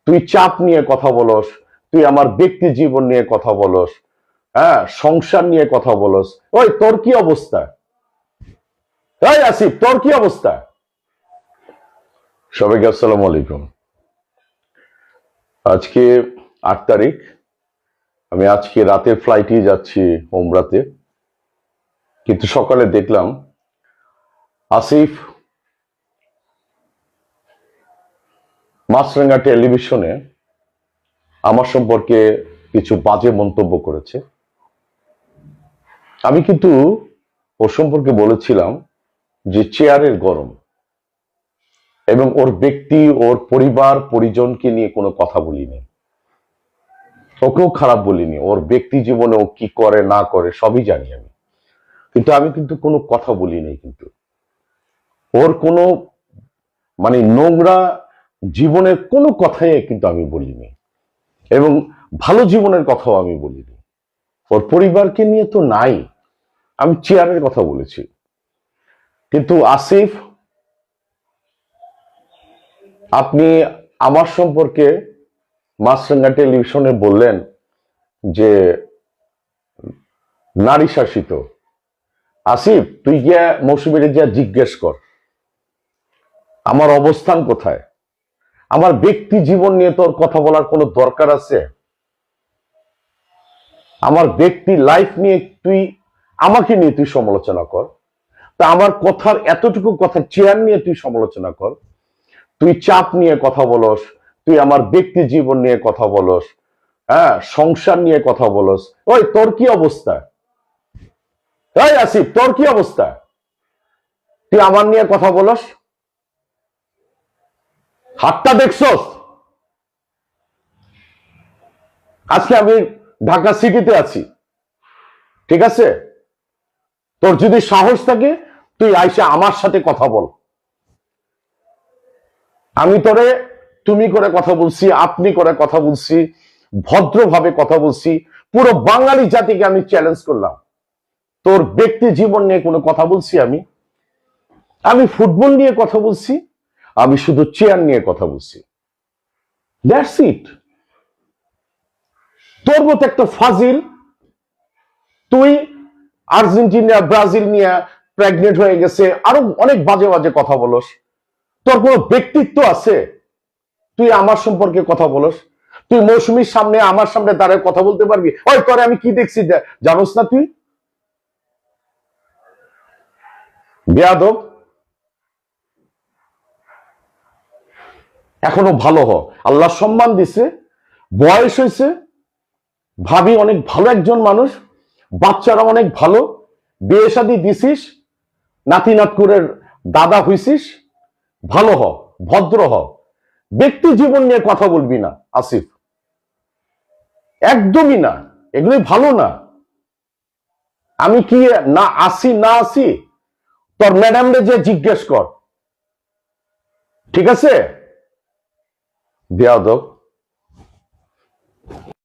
তুই চাপ নিয়ে কথা বলস, তুই আমার ব্যক্তি জীবন নিয়ে কথা বলস, হ্যাঁ, সংসার নিয়ে কথা বলস। ওই তোর কি অবস্থা? এই আসিফ, তোর কি অবস্থা? সবাইকে আসসালামু আলাইকুম। আজকে 8 তারিখ। আমি আজকে রাতের ফ্লাইটে যাচ্ছি ওমরাতে, কিন্তু সকালে দেখলাম আসিফ মাছরাঙ্গা টেলিভিশনে আমার সম্পর্কে কিছু বাজে মন্তব্য করেছে। আমি কিন্তু ওর সম্পর্কে বলেছিলাম যে চেয়ারের গরম, এবং ওর ব্যক্তি, ওর পরিবার পরিজনকে নিয়ে কোনো কথা বলিনি, ওকেও খারাপ বলিনি। ওর ব্যক্তি জীবনে ও কি করে না করে সবই জানি আমি, কিন্তু আমি কিন্তু কোনো কথা বলিনি। কিন্তু ওর কোনো নোংরা জীবনের কোনো কথাই কিন্তু আমি বলিনি, এবং ভালো জীবনের কথাও আমি বলিনি। ওর পরিবারকে নিয়ে তো নাই, আমি চেয়ারের কথা বলেছি। কিন্তু আসিফ, আপনি আমার সম্পর্কে মাছরাঙ্গা টেলিভিশনে বললেন যে নারী শাসিত। আসিফ, তুই গিয়া মৌসুমীর গিয়া জিজ্ঞেস কর আমার অবস্থান কোথায়। আমার ব্যক্তি জীবন নিয়ে তোর কথা বলার কোনো দরকার আছে? আমার ব্যক্তি লাইফ নিয়ে আমাকে নিয়ে তুই সমালোচনা কর। তা আমার কথার এতটুকু কথা, চেয়ার নিয়ে তুই সমালোচনা কর। তুই চাপ নিয়ে কথা বলস, তুই আমার ব্যক্তি জীবন নিয়ে কথা বলস, হ্যাঁ, সংসার নিয়ে কথা বলস। ওই তোর কি অবস্থা? এই আসিফ, তোর কি অবস্থা? তুই আমার নিয়ে কথা বলস, হাতটা দেখছস? আজকে আমি ঢাকা সিটিতে আছি, ঠিক আছে? তোর যদি সাহস থাকে তুই আইসা আমার সাথে কথা বল। আমি তোরে তুমি করে কথা বলছি, আপনি করে কথা বলছি, ভদ্রভাবে কথা বলছি। পুরো বাঙালি জাতিকে আমি চ্যালেঞ্জ করলাম। তোর ব্যক্তি জীবন নিয়ে কোনো কথা বলছি? আমি ফুটবল নিয়ে কথা বলছি, আমি শুধু চেয়ার নিয়ে কথা বলছি। That's it. তোর মতো একটা ফাজিল, তুই আর্জেন্টিনা ব্রাজিল নিয়ে প্রেগনেন্ট হয়ে গেছে, আরো অনেক বাজে বাজে কথা বলস। তোর কোনো ব্যক্তিত্ব আছে? তুই আমার সম্পর্কে কথা বলস? তুই মৌসুমীর সামনে, আমার সামনে দাঁড়ায় কথা বলতে পারবি? ওই তোরে আমি কি দেখছি জানোস না তুই? বেয়াদব। এখনো ভালো হ, আল্লাহ সম্মান দিছে, বয়স হয়েছে, ভাবি অনেক ভালো একজন মানুষ, বাচ্চারা অনেক ভালো, বিয়ে শাদী দিছিস, নাতি নাতকুরের দাদা হইছিস। ভালো হ, ভদ্র হ, ব্যক্তি জীবন নিয়ে কথা বলবি না আসিফ, একদমই না। এগুলি ভালো না। আমি কি না আসি না আসি, তোর ম্যাডামরে যে জিজ্ঞেস কর, ঠিক আছে? বেয়াদব।